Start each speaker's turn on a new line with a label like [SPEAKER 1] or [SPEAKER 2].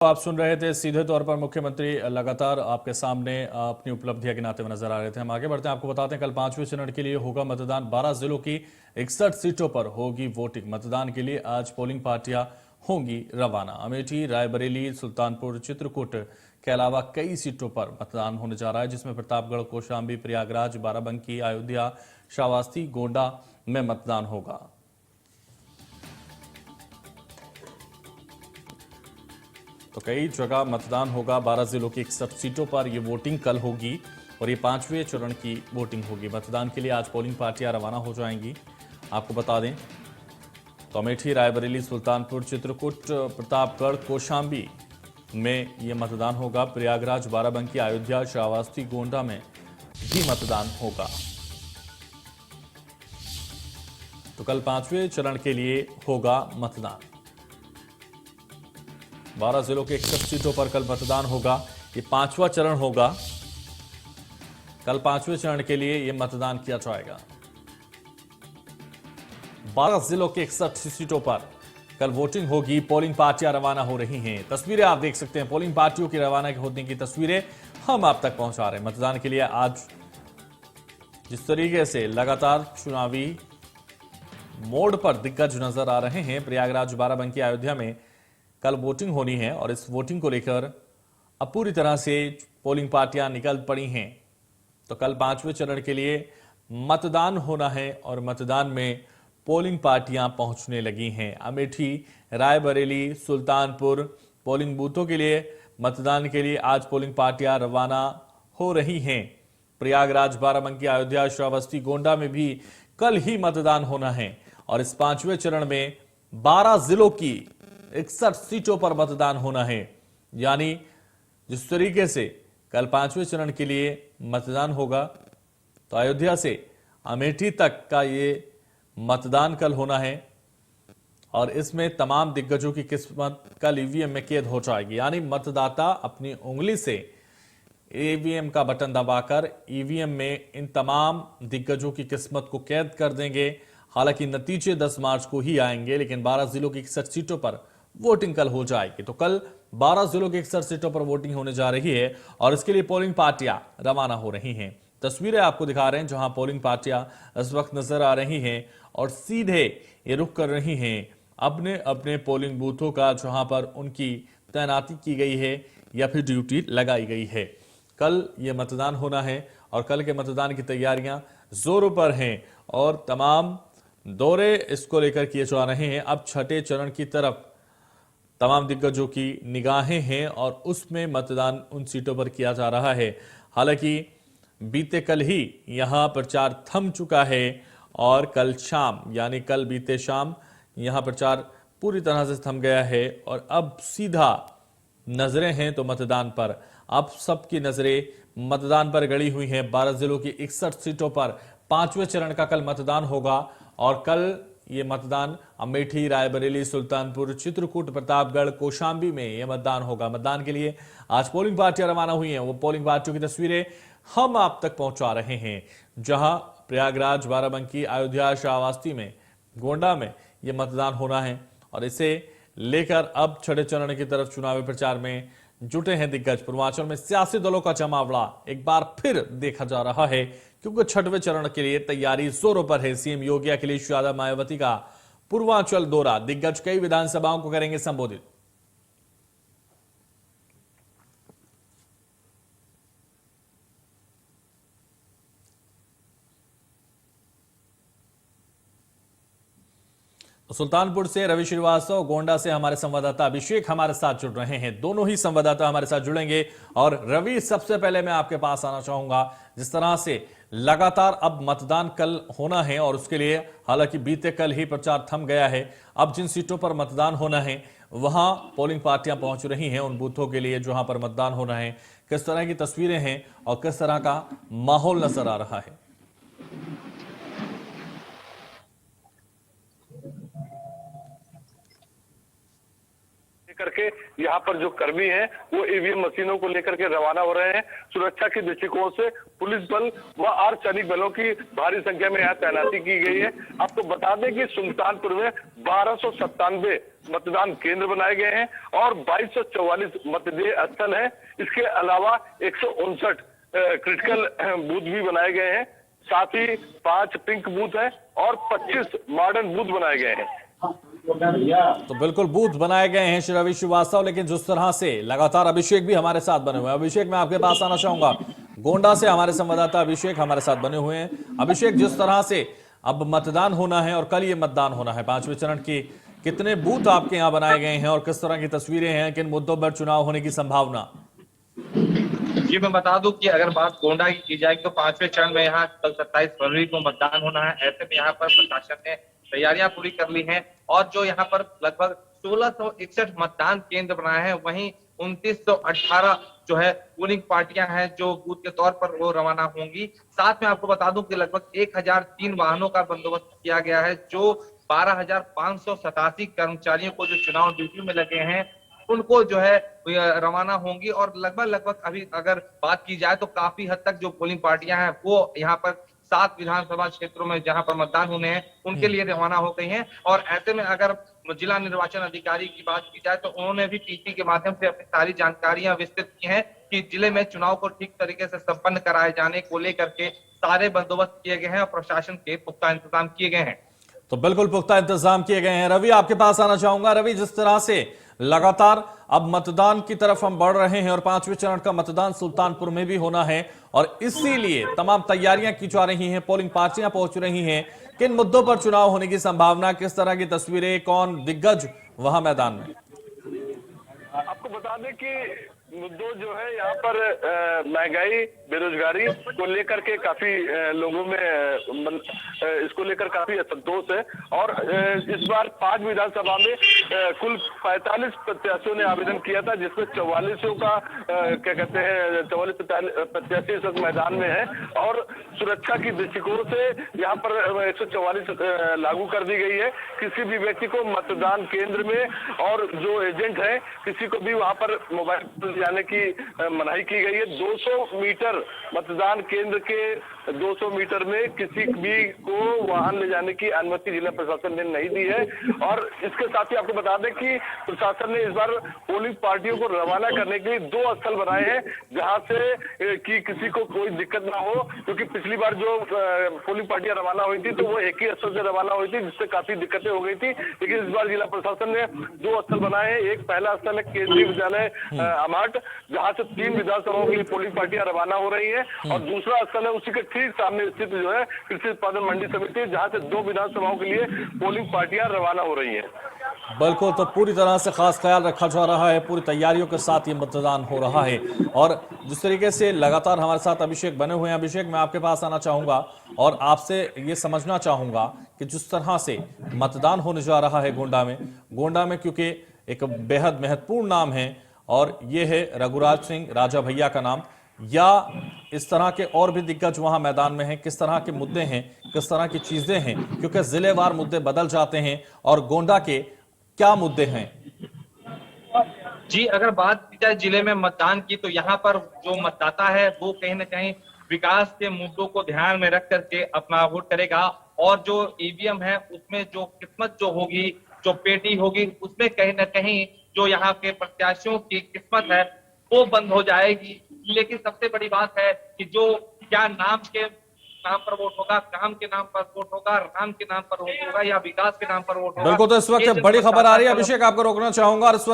[SPEAKER 1] आप सुन रहे थे सीधे तौर पर मुख्यमंत्री लगातार आपके सामने अपनी उपलब्धियां गिनाते हुए नजर आ रहे थे। हम आगे बढ़ते हैं, आपको बताते हैं कल 5वें चरण के लिए होगा मतदान। 12 जिलों की 61 सीटों पर होगी वोटिंग। मतदान के लिए आज पोलिंग पार्टियां होंगी रवाना। अमेठी, रायबरेली, सुल्तानपुर, चित्रकूट के अलावा कई सीटों पर मतदान होने जा रहा है, जिसमें प्रतापगढ़, कौशाम्बी, प्रयागराज, बाराबंकी, अयोध्या, श्रावस्ती, गोंडा में मतदान होगा। तो कई जगह मतदान होगा। 12 जिलों की 61 सीटों पर यह वोटिंग कल होगी और ये 5वें चरण की वोटिंग होगी। मतदान के लिए आज पोलिंग पार्टियां रवाना हो जाएंगी। आपको बता दें तो अमेठी, रायबरेली, सुल्तानपुर, चित्रकूट, प्रतापगढ़, कौशाम्बी में यह मतदान होगा। प्रयागराज, बाराबंकी, अयोध्या, श्रावस्ती, गोंडा में भी मतदान होगा। तो कल 5वें चरण के लिए होगा मतदान। 12 जिलों के 61 सीटों पर कल मतदान होगा। ये 5वां चरण होगा। कल 5वें चरण के लिए यह मतदान किया जाएगा। 12 जिलों के 61 सीटों पर कल वोटिंग होगी। पोलिंग पार्टियां रवाना हो रही हैं। तस्वीरें आप देख सकते हैं, पोलिंग पार्टियों की रवाना होने की तस्वीरें हम आप तक पहुंचा रहे हैं। मतदान के लिए आज जिस तरीके से लगातार चुनावी मोड़ पर दिग्गज नजर आ रहे हैं, प्रयागराज, बाराबंकी, अयोध्या में कल वोटिंग होनी है और इस वोटिंग को लेकर अब पूरी तरह से पोलिंग पार्टियां निकल पड़ी हैं। तो कल 5वें चरण के लिए मतदान होना है और मतदान में पोलिंग पार्टियां पहुंचने लगी हैं। अमेठी, रायबरेली, सुल्तानपुर पोलिंग बूथों के लिए मतदान के लिए आज पोलिंग पार्टियां रवाना हो रही हैं। प्रयागराज, बाराबंकी, अयोध्या, श्रावस्ती, गोंडा में भी कल ही मतदान होना है और इस 5वें चरण में 12 जिलों की 61 सीटों पर मतदान होना है। यानी जिस तरीके से कल 5वें चरण के लिए मतदान होगा, तो अयोध्या से अमेठी तक का ये मतदान कल होना है और इसमें तमाम दिग्गजों की किस्मत कल ईवीएम में कैद हो जाएगी। यानी मतदाता अपनी उंगली से ईवीएम का बटन दबाकर ईवीएम में इन तमाम दिग्गजों की किस्मत को कैद कर देंगे। हालांकि नतीजे 10 मार्च को ही आएंगे, लेकिन 12 जिलों की 61 सीटों पर वोटिंग कल हो जाएगी। तो कल 12 जिलों की 61 सीटों पर वोटिंग होने जा रही है और इसके लिए पोलिंग पार्टियां रवाना हो रही हैं। तस्वीरें आपको दिखा रहे हैं जहां पोलिंग पार्टियां इस वक्त नजर आ रही हैं और सीधे ये रुख कर रही हैं अपने अपने पोलिंग बूथों का, जहां पर उनकी तैनाती की गई है या फिर ड्यूटी लगाई गई है। कल ये मतदान होना है और कल के मतदान की तैयारियां जोरों पर हैं और तमाम दौरे इसको लेकर किए जा रहे हैं। अब छठे चरण की तरफ तमाम दिग्गजों की निगाहें हैं और उसमें मतदान उन सीटों पर किया जा रहा है। हालांकि बीते कल ही यहां प्रचार थम चुका है और कल शाम यानी कल बीते शाम यहां प्रचार पूरी तरह से थम गया है और अब सीधा नजरें हैं तो मतदान पर। अब सबकी नजरें मतदान पर गड़ी हुई हैं। 12 जिलों की 61 सीटों पर 5वें चरण का कल मतदान होगा और कल ये मतदान अमेठी, रायबरेली, सुल्तानपुर, चित्रकूट, प्रतापगढ़, कौशाम्बी में यह मतदान होगा। मतदान के लिए आज पोलिंग पार्टियां रवाना हुई हैं। वो पोलिंग पार्टियों की तस्वीरें हम आप तक पहुंचा रहे हैं, जहां प्रयागराज, बाराबंकी, अयोध्या, श्रावस्ती में, गोंडा में यह मतदान होना है और इसे लेकर अब छठे चरण की तरफ चुनावी प्रचार में जुटे हैं दिग्गज। पूर्वांचल में सियासी दलों का जमावड़ा एक बार फिर देखा जा रहा है, क्योंकि छठवें चरण के लिए तैयारी जोरों पर है। सीएम योगी अखिलेश यादव मायावती का पूर्वांचल दौरा, दिग्गज कई विधानसभाओं को करेंगे संबोधित। सुल्तानपुर से रवि श्रीवास्तव, गोंडा से हमारे संवाददाता अभिषेक हमारे साथ जुड़ रहे हैं। दोनों ही संवाददाता हमारे साथ जुड़ेंगे और रवि, सबसे पहले मैं आपके पास आना चाहूंगा। जिस तरह से लगातार अब मतदान कल होना है और उसके लिए हालांकि बीते कल ही प्रचार थम गया है, अब जिन सीटों पर मतदान होना है वहां पोलिंग पार्टियां पहुंच रही हैं उन बूथों के लिए जहां पर मतदान होना है। किस तरह की तस्वीरें हैं और किस तरह का माहौल नजर आ रहा है?
[SPEAKER 2] लेकर के यहाँ पर जो कर्मी हैं वो ईवीएम मशीनों को लेकर के रवाना हो रहे हैं। सुरक्षा के दृष्टिकोण से पुलिस बल व अर्धसैनिक बलों की भारी संख्या में यहाँ तैनाती की गई है। आपको बता दें कि सुल्तानपुर में 1297 मतदान केंद्र बनाए गए हैं और 2244 मतदेय स्थल है। इसके अलावा 159 क्रिटिकल बूथ भी बनाए गए हैं। साथ ही 5 पिंक बूथ है और 25 मॉडर्न बूथ बनाए गए हैं।
[SPEAKER 1] तो बिल्कुल बूथ बनाए गए हैं श्री रवि श्रीवास्तव, लेकिन जिस तरह से लगातार अभिषेक भी हमारे साथ बने हुए हैं। अभिषेक, मैं आपके पास आना चाहूंगा। गोंडा से हमारे संवाददाता अभिषेक हमारे साथ बने हुए हैं। अभिषेक, जिस तरह से अब मतदान होना है और कल ये मतदान होना है 5वें चरण की, कितने बूथ आपके यहाँ बनाए गए हैं और किस तरह की तस्वीरें हैं, किन मुद्दों पर चुनाव होने की संभावना?
[SPEAKER 3] जी, मैं बता दूं कि अगर बात गोंडा की जाएगी तो 5वें चरण में यहाँ कल 27 फरवरी को मतदान होना है। ऐसे में यहाँ पर प्रशासन ने तैयारियां पूरी कर ली हैं और जो यहाँ पर लगभग 1661 मतदान केंद्र बनाए हैं, वहीं 2918 जो है पोलिंग पार्टियां हैं जो बूथ के तौर पर वो रवाना होंगी। साथ में आपको बता दूं कि लगभग 1003 वाहनों का बंदोबस्त किया गया है, जो 12,587 कर्मचारियों को जो चुनाव ड्यूटी में लगे हैं उनको जो है रवाना होंगी। और लगभग अभी अगर बात की जाए तो काफी हद तक जो पोलिंग पार्टियां हैं वो यहाँ पर 7 विधानसभा क्षेत्रों में जहां पर मतदान होने हैं उनके लिए रवाना हो गई हैं। और ऐसे में अगर जिला निर्वाचन अधिकारी की बात की जाए तो उन्होंने भी पीसी के माध्यम से अपनी सारी जानकारियां विस्तृत की हैं कि जिले में चुनाव को ठीक तरीके से संपन्न कराए जाने को लेकर के सारे बंदोबस्त किए गए हैं और प्रशासन के पुख्ता इंतजाम किए गए हैं।
[SPEAKER 1] तो बिल्कुल पुख्ता इंतजाम किए गए हैं। रवि, आपके पास आना चाहूंगा। रवि, जिस तरह से लगातार अब मतदान की तरफ हम बढ़ रहे हैं और 5वें चरण का मतदान सुल्तानपुर में भी होना है और इसीलिए तमाम तैयारियां की जा रही हैं, पोलिंग पार्टियां पहुंच रही हैं, किन मुद्दों पर चुनाव होने की संभावना, किस तरह की तस्वीरें, कौन दिग्गज वहां मैदान में?
[SPEAKER 2] आपको बता दें कि मुद्दों जो है यहाँ पर महंगाई, बेरोजगारी को लेकर के काफी लोगों में इसको लेकर काफी असंतोष है। और इस बार 5 विधानसभा में कुल 45 प्रत्याशियों ने आवेदन किया था, जिसमें 44 का क्या कहते हैं 44 प्रत्याशी इस वक्त मैदान में है। और सुरक्षा की दृष्टिकोण से यहाँ पर 144 लागू कर दी गई है। किसी भी व्यक्ति को मतदान केंद्र में और जो एजेंट है किसी को भी वहां पर मोबाइल जाने की मनाही की गई है। 200 मीटर मतदान केंद्र के 200 मीटर में किसी भी को वाहन ले जाने की अनुमति जिला प्रशासन ने नहीं दी है। और इसके साथ ही आपको बता दें कि प्रशासन ने इस बार पोलिंग पार्टियों को रवाना करने के लिए 2 स्थल बनाए हैं, जहां से कि किसी को कोई दिक्कत ना हो। क्योंकि पिछली बार जो पोलिंग पार्टियां रवाना हुई थी तो वो एक ही स्थल से रवाना हुई थी, जिससे काफी दिक्कतें हो गई थी। लेकिन इस बार जिला प्रशासन ने 2 स्थल बनाए हैं। एक पहला स्थल है केंद्रीय विद्यालय अमाट, जहां से 3 विधानसभाओं के लिए पोलिंग पार्टियां रवाना हो रही है। और दूसरा स्थल है उसी के ठीक सामने स्थित जो है कृषि उत्पादन मंडी समिति, जहां से 2 विधानसभाओं के लिए पोलिंग पार्टियां रवाना हो रही है।
[SPEAKER 1] बिल्कुल, तो पूरी तरह से खास ख्याल रखा जा रहा है, पूरी तैयारियों के साथ ये मतदान हो रहा है। और जिस तरीके से लगातार हमारे साथ अभिषेक बने हुए हैं, अभिषेक मैं आपके पास आना चाहूंगा और आपसे ये समझना चाहूंगा कि जिस तरह से मतदान होने जा रहा है गोंडा में क्योंकि एक बेहद महत्वपूर्ण नाम है और ये है रघुराज सिंह राजा भैया का नाम, या इस तरह के और भी दिग्गज वहां मैदान में हैं, किस तरह के मुद्दे हैं, किस तरह की चीजें हैं, क्योंकि जिलेवार मुद्दे बदल जाते हैं और गोंडा के क्या मुद्दे हैं?
[SPEAKER 3] जी, अगर बात की जाए जिले में मतदान की तो यहाँ पर जो मतदाता है वो कहीं ना कहीं विकास के मुद्दों को ध्यान में रख करके अपना वोट करेगा। और जो ईवीएम है उसमें जो किस्मत जो होगी, जो पेटी होगी, उसमें कहीं ना कहीं जो यहाँ के प्रत्याशियों की किस्मत है वो बंद हो जाएगी। लेकिन सबसे बड़ी बात है कि जो क्या नाम पर वोट होगा, काम के नाम पर वोट होगा, राम के नाम पर वोट होगा या विकास के नाम पर वोट होगा।
[SPEAKER 1] बिल्कुल, तो इस वक्त बड़ी खबर आ रही है अभिषेक, आपको रोकना चाहूंगा। और इस वक्त